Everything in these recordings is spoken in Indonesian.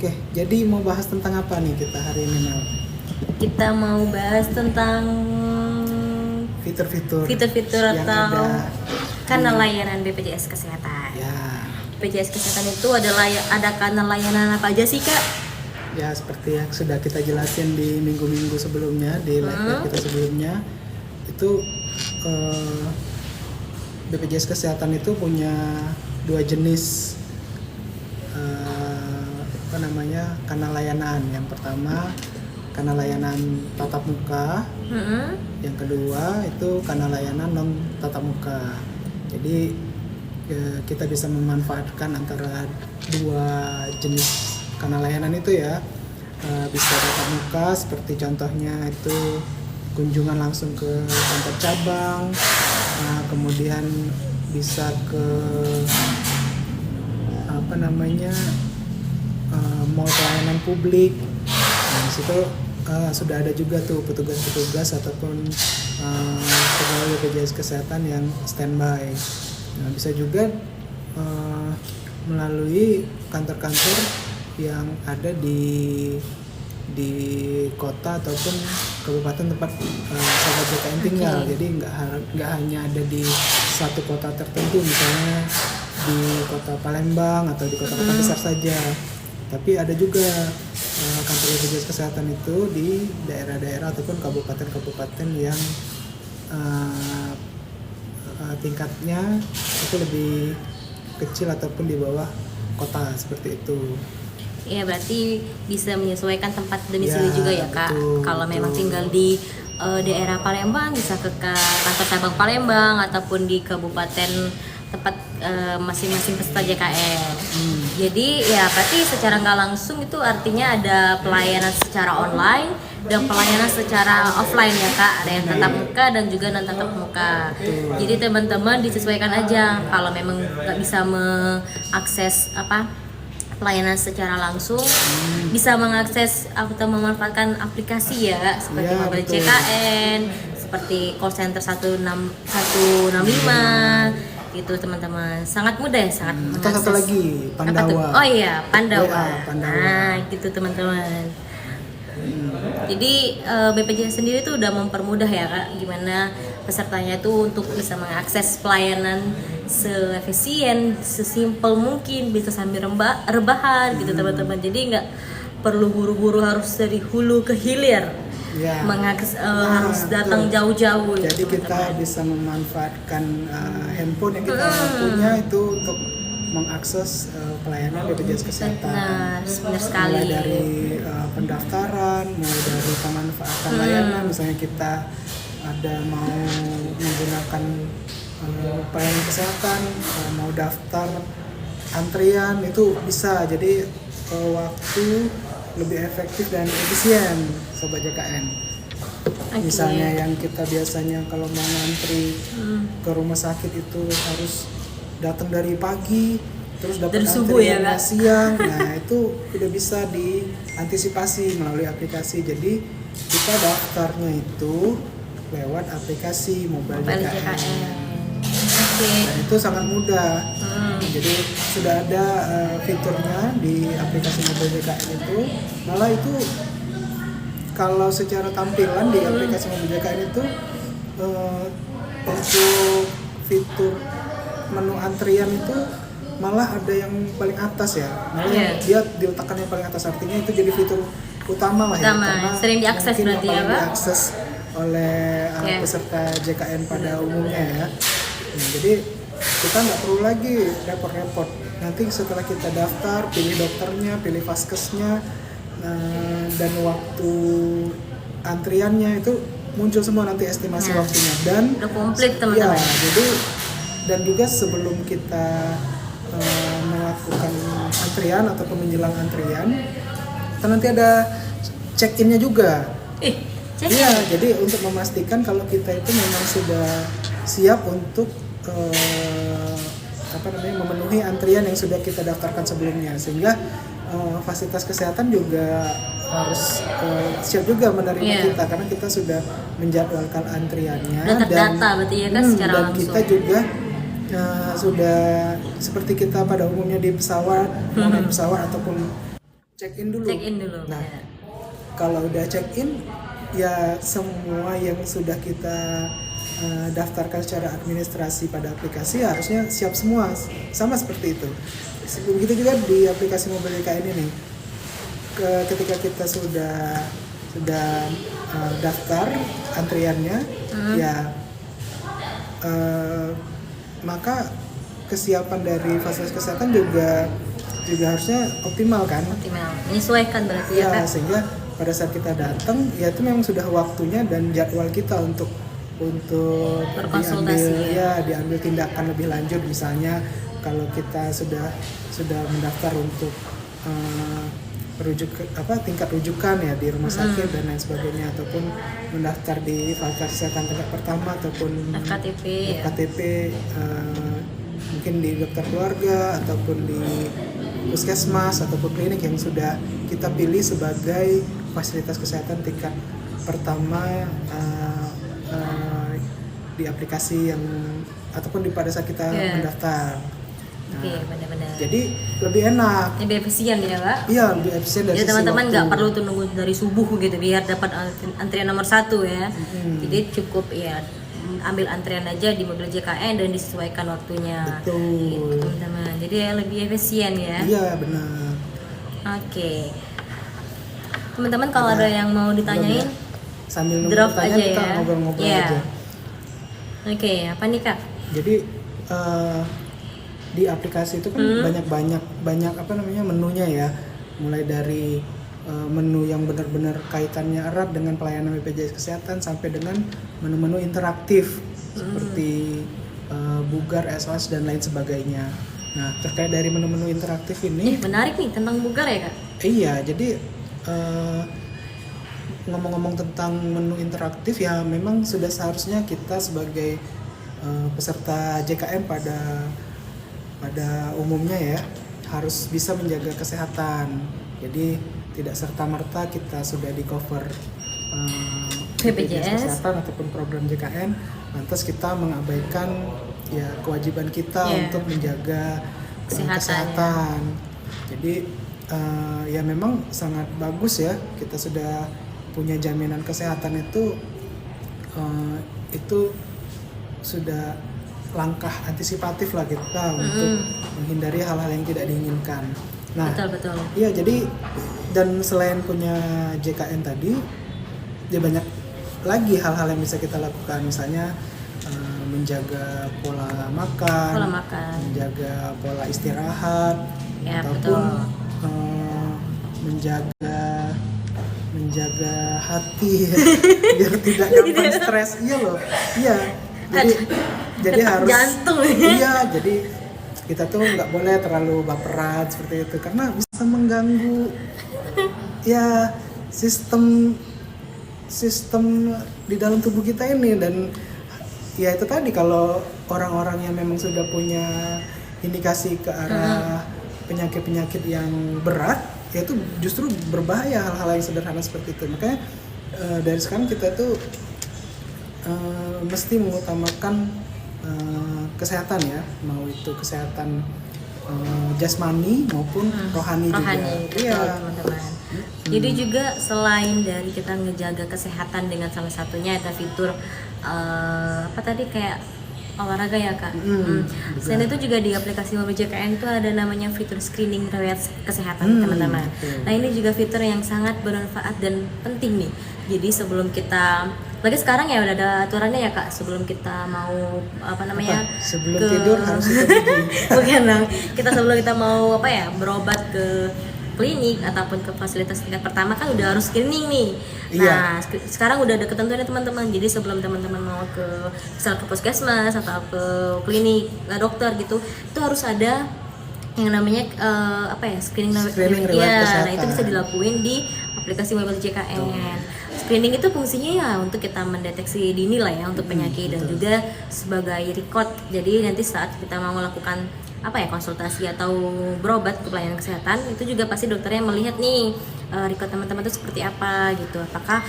Oke, jadi mau bahas tentang apa nih kita hari ini, Mel? Kita mau bahas tentang Fitur-fitur fitur-fitur yang atau ada kanal di- layanan BPJS Kesehatan. Ya, BPJS Kesehatan itu ada kanal layanan apa aja sih, Kak? ya seperti yang sudah kita jelasin di minggu-minggu sebelumnya, di live kita sebelumnya, itu BPJS Kesehatan itu punya dua jenis kanal layanan. Yang pertama kanal layanan tatap muka, yang kedua itu kanal layanan non tatap muka. Jadi kita bisa memanfaatkan antara dua jenis kanal layanan itu ya. Bisa tatap muka seperti contohnya itu kunjungan langsung ke kantor cabang, kemudian bisa ke mall pelayanan publik. Di situ sudah ada juga tuh petugas-petugas ataupun pegawai BPJS Kesehatan yang standby. Nah, bisa juga melalui kantor-kantor yang ada di kota ataupun kabupaten tempat sahabat JKN tinggal. Jadi nggak hanya ada di satu kota tertentu, misalnya di kota Palembang atau di kota-kota besar saja, tapi ada juga kantor BPJS Kesehatan itu di daerah-daerah ataupun kabupaten-kabupaten yang tingkatnya itu lebih kecil ataupun di bawah kota, seperti itu. Ya, berarti bisa menyesuaikan tempat domisili juga ya, Kak. Betul, Kalau memang betul. tinggal di daerah Palembang bisa ke kantor cabang Palembang ataupun di kabupaten tempat masing-masing peserta JKN. Jadi ya berarti secara nggak langsung itu artinya ada pelayanan secara online dan pelayanan secara offline ya, Kak. Ada yang tatap muka dan juga non tatap muka. Jadi teman-teman disesuaikan aja. Kalau memang nggak bisa mengakses pelayanan secara langsung, bisa mengakses atau memanfaatkan aplikasi ya, seperti Ya, Mobile betul. JKN, seperti call center 165 gitu teman-teman. Sangat mudah ya, sangat Atau mengakses. satu lagi, Apa tuh? Pandawa. Oh iya, Pandawa. Ya, Pandawa. Nah, gitu teman-teman. Jadi BPJS sendiri tuh udah mempermudah ya, Kak, gimana pesertanya tuh untuk bisa mengakses pelayanan seefisien, sesimpel mungkin, bisa sambil rebahan gitu teman-teman. Jadi nggak perlu buru-buru harus dari hulu ke hilir, Ya. harus datang betul. jauh-jauh. ya, Jadi kita teman-teman. bisa memanfaatkan handphone yang kita punya itu untuk mengakses pelayanan BPJS Kesehatan. Benar sekali. Mulai dari pendaftaran, mulai dari pemanfaatan layanan, misalnya kita ada mau menggunakan pelayanan kesehatan, mau daftar antrian, itu bisa. Jadi waktu lebih efektif dan efisien, Sobat JKN. Oke. Misalnya yang kita biasanya kalau mau ngantri ke rumah sakit itu harus datang dari pagi, terus dapat Dari subuh ya, antriannya Kak? siang. Nah, itu udah bisa diantisipasi melalui aplikasi. Jadi kita daftarnya itu lewat aplikasi Mobile Mobile JKN. JKN. Oke. Dan itu sangat mudah. Jadi sudah ada fiturnya di aplikasi Mobile JKN itu. Malah itu kalau secara tampilan di aplikasi Mobile JKN itu untuk fitur menu antrian itu malah ada yang paling atas ya. Malah Iya. dia diletakkan yang paling atas, artinya itu jadi fitur utama lah ya. Karena Sering diakses mungkin berarti ya, paling Pak? diakses oleh Iya. peserta JKN pada umumnya ya. Nah, jadi kita nggak perlu lagi repot-repot. Nanti setelah kita daftar, pilih dokternya, pilih vaskesnya, dan waktu antriannya itu muncul semua nanti estimasi Nah, waktunya. Dan udah komplit, teman-teman. ya, jadi dan juga sebelum kita melakukan antrian ataupun menjelang antrian, kita nanti ada check-innya juga. Check-in. Iya, jadi untuk memastikan kalau kita itu memang sudah siap untuk memenuhi antrian yang sudah kita daftarkan sebelumnya, sehingga fasilitas kesehatan juga harus siap juga menerima Iya. kita karena kita sudah menjadwalkan antriannya Udah terdata berarti ya, kan, secara dan langsung. kita juga sudah seperti kita pada umumnya di pesawat, mau naik pesawat ataupun check in dulu. Nah, ya. kalau udah check in, ya semua yang sudah kita daftarkan secara administrasi pada aplikasi harusnya siap semua, sama seperti itu. Begitu juga di aplikasi Mobil JKN ini. Ketika kita sudah daftar antriannya, ya maka kesiapan dari fasilitas kesehatan juga harusnya optimal kan? Optimal, menyesuaikan berarti ya Kak? Sehingga pada saat kita datang, ya itu memang sudah waktunya dan jadwal kita untuk berkonsultasi diambil tindakan lebih lanjut. Misalnya kalau kita sudah mendaftar untuk tingkat rujukan ya di rumah sakit dan lain sebagainya, ataupun mendaftar di fasilitas kesehatan tingkat pertama ataupun FKTP mungkin di dokter keluarga ataupun di puskesmas ataupun klinik yang sudah kita pilih sebagai fasilitas kesehatan tingkat pertama di aplikasi yang ataupun pada saat kita mendaftar. Benar-benar. Jadi lebih enak, lebih efisien ya Kak? Iya, lebih efisien dari jadi teman-teman nggak perlu tuh nunggu dari subuh gitu biar dapat antrian nomor 1 ya. Jadi cukup ya ambil antrian aja di mobil JKN dan disesuaikan waktunya. Betul. Gitu, teman-teman. Jadi ya lebih efisien ya. Iya, benar. Oke. Teman-teman kalau ada yang mau ditanyain sambil drop aja kita ya. ngobrol-ngobrol aja. Oke, apa nih Kak? Jadi di aplikasi itu kan banyak menunya ya. Mulai dari menu yang benar-benar kaitannya erat dengan pelayanan BPJS Kesehatan sampai dengan menu-menu interaktif seperti Bugar, SOS dan lain sebagainya. Nah, terkait dari menu-menu interaktif ini menarik nih tentang Bugar ya Kak? Iya, jadi ngomong-ngomong tentang menu interaktif ya memang sudah seharusnya kita sebagai peserta JKN pada umumnya ya harus bisa menjaga kesehatan. Jadi tidak serta-merta kita sudah di cover BPJS kesehatan ataupun program JKN, lantas kita mengabaikan ya kewajiban kita untuk menjaga kesehatan. Jadi ya memang sangat bagus ya kita sudah punya jaminan kesehatan itu sudah langkah antisipatif lah kita untuk menghindari hal-hal yang tidak diinginkan. Nah, betul. Iya, jadi dan selain punya JKN tadi, ya banyak lagi hal-hal yang bisa kita lakukan, misalnya menjaga pola makan, menjaga pola istirahat, ya, ataupun menjaga hati biar tidak gampang stres. Iya loh, iya. Jadi harus jantung. Iya, jadi kita tuh nggak boleh terlalu baperan seperti itu karena bisa mengganggu ya sistem di dalam tubuh kita ini. Dan ya itu tadi, kalau orang-orang yang memang sudah punya indikasi ke arah penyakit-penyakit yang berat, ya itu justru berbahaya hal-hal yang sederhana seperti itu. Makanya dari sekarang kita tuh mesti mengutamakan kesehatan ya, mau itu kesehatan jasmani maupun rohani juga. Iya, teman-teman. Jadi juga selain dari kita ngejaga kesehatan dengan salah satunya ada fitur apa tadi kayak olahraga ya Kak. Selain itu juga di aplikasi Mobil JKN itu ada namanya fitur screening riwayat kesehatan teman-teman. Nah ini juga fitur yang sangat bermanfaat dan penting nih. Jadi sebelum kita lagi sekarang ya udah ada aturannya ya Kak, sebelum kita mau sebelum tidur harus bukan dong. Sebelum kita mau berobat ke klinik ataupun ke fasilitas tingkat pertama kan udah harus screening nih. Nah, sekarang udah ada ketentuannya teman-teman. Jadi sebelum teman-teman mau misal ke puskesmas atau ke klinik dokter gitu, itu harus ada yang namanya screening riwayat kesehatan. Nah, itu bisa dilakuin di aplikasi Mobil JKN. Screening itu fungsinya ya untuk kita mendeteksi dini lah ya untuk penyakit dan juga sebagai record. Jadi nanti saat kita mau melakukan konsultasi atau berobat ke pelayanan kesehatan, itu juga pasti dokternya melihat nih record teman-teman itu seperti apa gitu. Apakah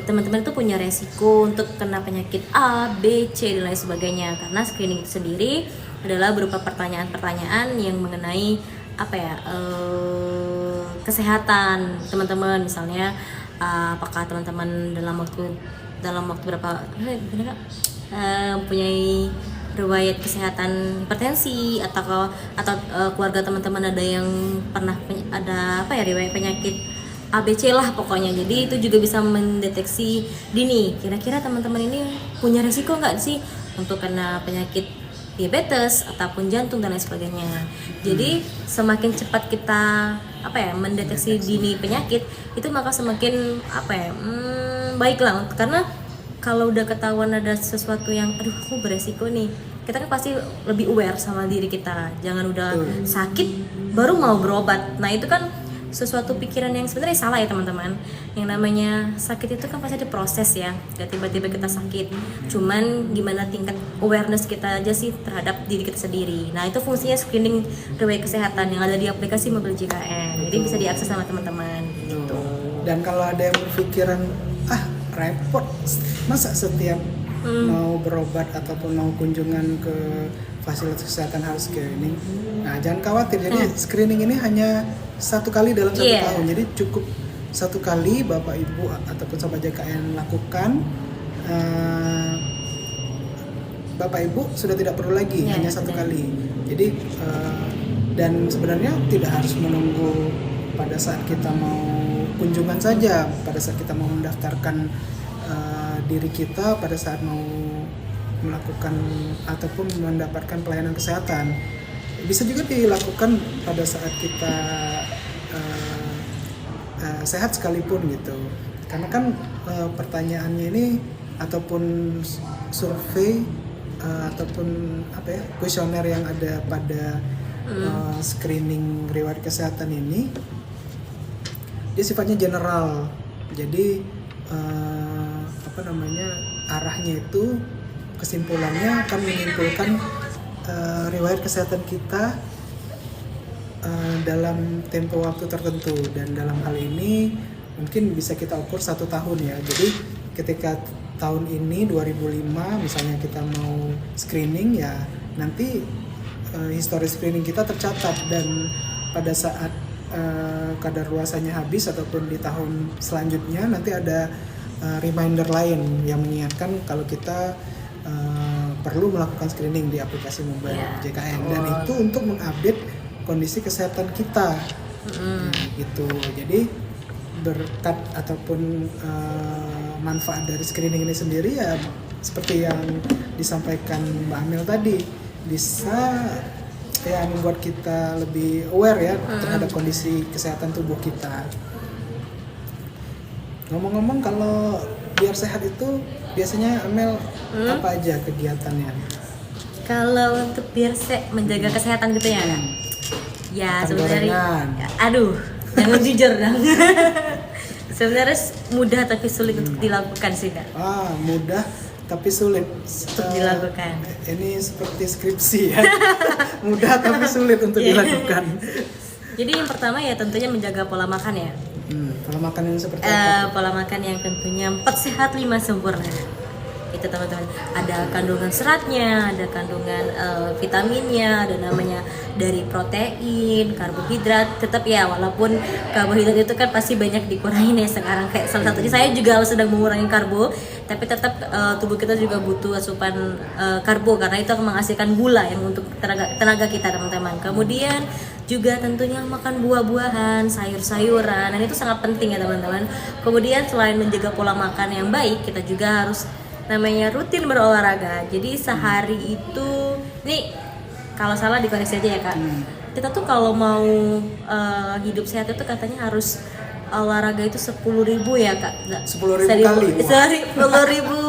teman-teman itu punya resiko untuk kena penyakit A, B, C dan lain sebagainya. Karena screening itu sendiri adalah berupa pertanyaan-pertanyaan yang mengenai kesehatan teman-teman, misalnya apakah teman-teman dalam waktu berapa bener gak? Mempunyai riwayat kesehatan hipertensi atau keluarga teman-teman ada yang pernah ada riwayat penyakit ABC lah pokoknya. Jadi itu juga bisa mendeteksi dini kira-kira teman-teman ini punya resiko nggak sih untuk kena penyakit diabetes ataupun jantung dan lain sebagainya. Jadi semakin cepat kita mendeteksi dini penyakit itu, maka semakin baiklah, karena kalau udah ketahuan ada sesuatu yang aku beresiko nih, kita kan pasti lebih aware sama diri kita. Jangan udah sakit baru mau berobat. Nah itu kan sesuatu pikiran yang sebenarnya salah ya teman-teman. Yang namanya sakit itu kan pasti ada proses ya, gak tiba-tiba kita sakit. Cuman gimana tingkat awareness kita aja sih terhadap diri kita sendiri. Nah itu fungsinya screening riwayat kesehatan yang ada di aplikasi Mobil JKN. Jadi bisa diakses sama teman-teman gitu. Dan kalau ada yang berpikiran repot, masa setiap mau berobat ataupun mau kunjungan ke fasilitas kesehatan harus screening. Nah jangan khawatir, jadi screening ini hanya 1 kali dalam 1 tahun. Jadi cukup 1 kali Bapak Ibu ataupun Sobat JKN lakukan, Bapak Ibu sudah tidak perlu lagi, hanya 1 kali. Jadi dan sebenarnya tidak harus menunggu pada saat kita mau kunjungan saja, pada saat kita mau mendaftarkan diri kita, pada saat mau melakukan ataupun mendapatkan pelayanan kesehatan. Bisa juga dilakukan pada saat kita sehat sekalipun gitu. Karena kan pertanyaannya ini ataupun survei ataupun kuesioner yang ada pada screening riwayat kesehatan ini, dia sifatnya general. Jadi arahnya itu, kesimpulannya akan menyimpulkan riwayat kesehatan kita dalam tempo waktu tertentu, dan dalam hal ini mungkin bisa kita ukur 1 tahun ya. Jadi ketika tahun ini 2005 misalnya kita mau screening, ya nanti histori screening kita tercatat, dan pada saat kadaluarsanya habis ataupun di tahun selanjutnya nanti ada reminder lain yang mengingatkan kalau kita perlu melakukan screening di aplikasi Mobil JKN. Dan itu untuk mengupdate kondisi kesehatan kita. Gitu. Jadi berkat ataupun manfaat dari screening ini sendiri ya seperti yang disampaikan Mbak Amel tadi, bisa membuat kita lebih aware ya terhadap kondisi kesehatan tubuh kita. Ngomong-ngomong, kalau biar sehat itu biasanya Amel apa aja kegiatannya? Kalau untuk biar menjaga kesehatan gitu ya? Ya sebenarnya, jangan jujur dong. Sebenarnya mudah tapi sulit untuk dilakukan sih Kak. Mudah tapi sulit untuk dilakukan. Ini seperti skripsi ya. Mudah tapi sulit untuk dilakukan. Jadi yang pertama ya tentunya menjaga pola makan ya. Pola makan yang seperti apa? Pola makan yang tentunya 4 sehat 5 sempurna. Itu teman-teman, ada kandungan seratnya, ada kandungan vitaminnya, ada namanya dari protein, karbohidrat. Tetap ya, walaupun karbohidrat itu kan pasti banyak dikurangin ya sekarang. Kayak salah satunya saya juga sedang mengurangi karbo, tapi tetap tubuh kita juga butuh asupan karbo, karena itu akan menghasilkan gula yang untuk tenaga kita teman-teman. Kemudian juga tentunya makan buah-buahan, sayur-sayuran, dan itu sangat penting ya teman-teman. Kemudian selain menjaga pola makan yang baik, kita juga harus rutin berolahraga. Jadi sehari itu, nih kalau salah dikoreksi aja ya Kak. Kita tuh kalau mau hidup sehat itu katanya harus olahraga itu 10.000 ya Kak. 10.000 kali. 10.000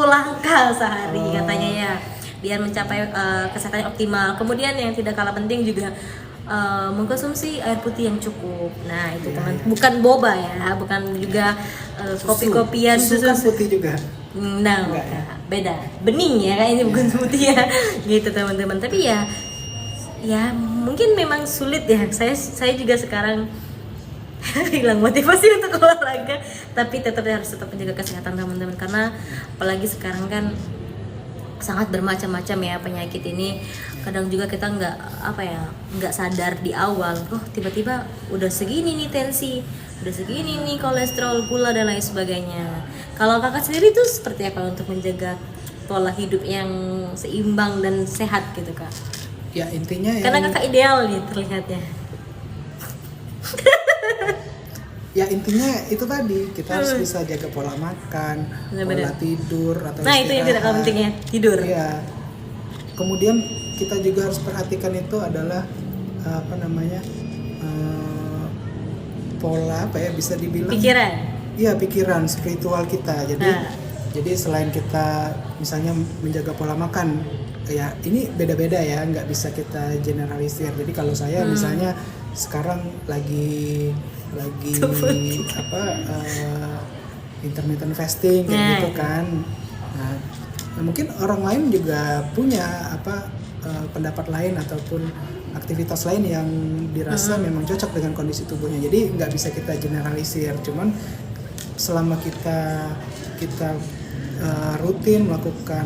langkah sehari katanya ya, biar mencapai kesehatan optimal. Kemudian yang tidak kalah penting juga mengkonsumsi air putih yang cukup. Nah itu teman, bukan boba ya, bukan juga kopi-kopian, susu kan putih juga. Nah, beda bening ya, kayak ini bukan putih ya, gitu teman-teman. Tapi ya mungkin memang sulit ya. Saya juga sekarang hilang motivasi untuk olahraga, tapi harus tetap menjaga kesehatan teman-teman, karena apalagi sekarang kan sangat bermacam-macam ya penyakit ini. kadang juga kita nggak sadar di awal, tiba-tiba udah segini nih tensi, udah segini nih kolesterol, gula dan lain sebagainya. Kalau kakak sendiri tuh seperti apa untuk menjaga pola hidup yang seimbang dan sehat gitu kak? Ya intinya karena kakak ideal nih terlihatnya. Ya intinya itu tadi, kita harus bisa jaga pola makan, pola tidur atau nah itu yang tidak kalah pentingnya, tidur. Iya. Kemudian kita juga harus perhatikan itu adalah pola bisa dibilang pikiran. Iya, pikiran, spiritual kita. Jadi selain kita misalnya menjaga pola makan, ya ini beda-beda ya, nggak bisa kita generalisir. Jadi kalau saya misalnya sekarang lagi intermittent fasting kayak gitu kan. Nah, mungkin orang lain juga punya pendapat lain ataupun aktivitas lain yang dirasa memang cocok dengan kondisi tubuhnya. Jadi nggak bisa kita generalisir. Cuman selama kita rutin melakukan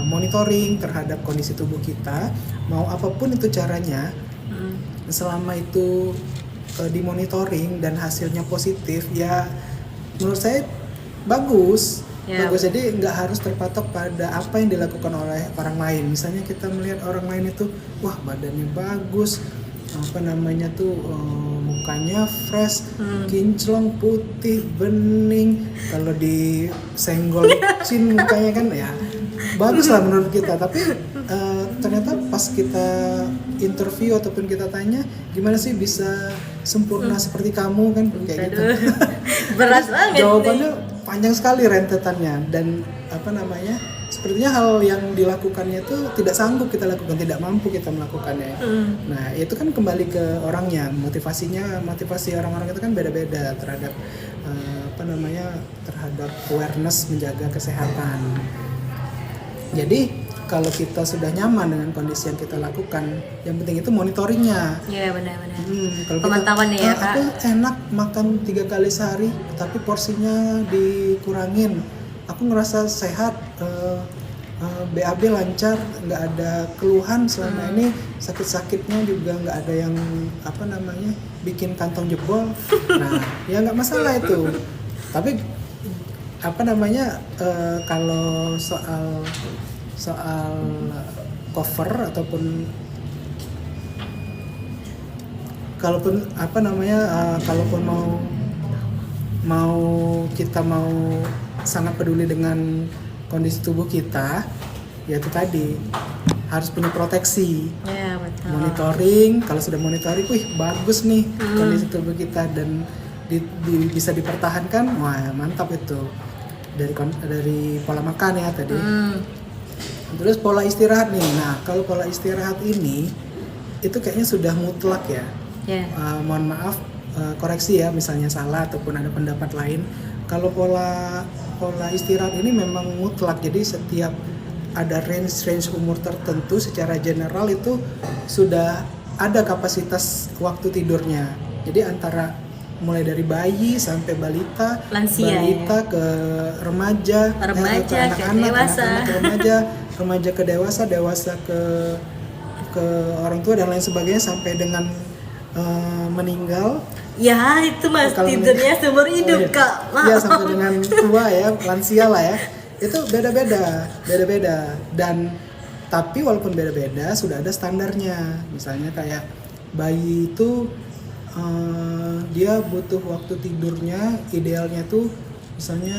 monitoring terhadap kondisi tubuh kita, mau apapun itu caranya, selama itu dimonitoring dan hasilnya positif, ya menurut saya bagus. Jadi nggak harus terpatok pada apa yang dilakukan oleh orang lain. Misalnya kita melihat orang lain itu, wah badannya bagus, mukanya fresh, kinclong, putih, bening, kalau disenggol cin mukanya kan ya bagus lah menurut kita. Tapi ternyata pas kita interview ataupun kita tanya, gimana sih bisa sempurna seperti kamu kan, kayak gitu. Berat banget. Jawabannya panjang sekali rentetannya, dan sepertinya hal yang dilakukannya itu tidak sanggup kita lakukan, tidak mampu kita melakukannya. Nah itu kan kembali ke orangnya, motivasi orang-orang itu kan beda-beda terhadap terhadap awareness menjaga kesehatan. Jadi kalau kita sudah nyaman dengan kondisi yang kita lakukan, yang penting itu monitoringnya. Iya benar-benar. Pemantauannya ya Kak. Aku enak makan 3 kali sehari, tapi porsinya dikurangin. Aku ngerasa sehat, BAB lancar, nggak ada keluhan selama ini, sakit-sakitnya juga nggak ada yang bikin kantong jebol. Nah, ya nggak masalah itu. Tapi kalau soal cover ataupun kalaupun kalaupun kita mau sangat peduli dengan kondisi tubuh kita, ya itu tadi harus punya proteksi. Ya, betul. Monitoring, kalau sudah monitoring, bagus nih kondisi tubuh kita dan bisa dipertahankan, wah mantap itu. Dari pola makan ya tadi. Terus pola istirahat nih. Nah, kalau pola istirahat ini itu kayaknya sudah mutlak ya. Mohon maaf, koreksi ya misalnya salah ataupun ada pendapat lain. Kalau pola istirahat ini memang mutlak. Jadi setiap ada range umur tertentu secara general itu sudah ada kapasitas waktu tidurnya. Jadi antara mulai dari bayi sampai balita, lansia, balita ke remaja, ke anak-anak, remaja ke dewasa ke orang tua dan lain sebagainya sampai dengan meninggal. Ya itu mas tidurnya seumur hidup Kak. Ya sampai dengan tua ya, lansia lah ya. Itu beda-beda dan tapi walaupun beda-beda sudah ada standarnya. Misalnya kayak bayi itu dia butuh waktu tidurnya idealnya tuh misalnya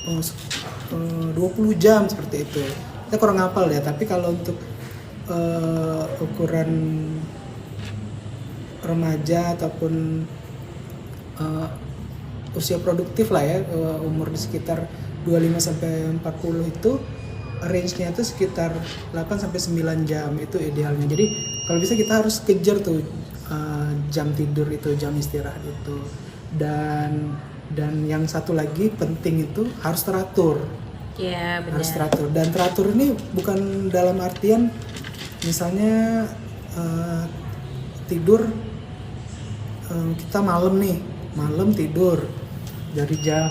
20 jam seperti itu. Kita kurang hafal ya, tapi kalau untuk ukuran remaja ataupun usia produktif lah ya, umur di sekitar 25 sampai 40 itu range-nya itu sekitar 8 sampai 9 jam itu idealnya. Jadi kalau bisa kita harus kejar tuh jam tidur itu, jam istirahat itu. Dan yang satu lagi penting itu harus teratur. Iya, benar. Harus teratur. Dan teratur ini bukan dalam artian misalnya tidur kita malam tidur dari jam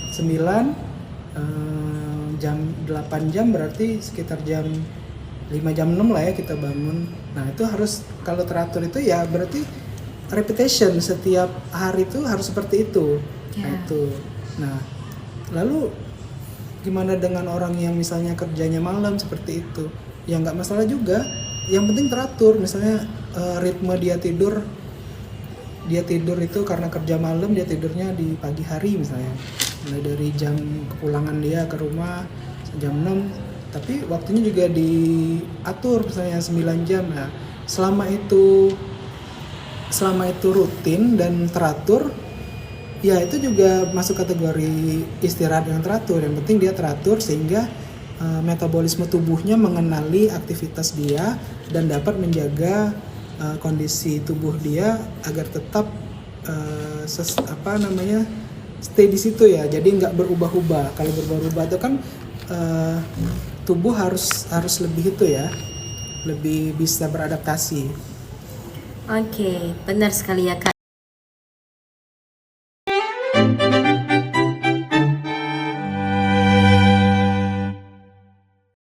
9 jam 8 jam berarti sekitar jam 5 jam 6 lah ya kita bangun. Nah itu harus, kalau teratur itu ya berarti repetition, setiap hari itu harus seperti itu. Nah itu. Nah lalu gimana dengan orang yang misalnya kerjanya malam seperti itu? Ya nggak masalah juga, yang penting teratur. Misalnya ritme dia tidur itu karena kerja malam, dia tidurnya di pagi hari misalnya, mulai dari jam kepulangan dia ke rumah jam 6, tapi waktunya juga diatur misalnya 9 jam. Nah selama itu rutin dan teratur, ya itu juga masuk kategori istirahat yang teratur. Yang penting dia teratur sehingga metabolisme tubuhnya mengenali aktivitas dia dan dapat menjaga kondisi tubuh dia agar tetap stay di situ ya. Jadi nggak berubah-ubah. Kalau berubah-ubah itu kan tubuh harus lebih itu ya, lebih bisa beradaptasi. Oke, benar sekali ya Kak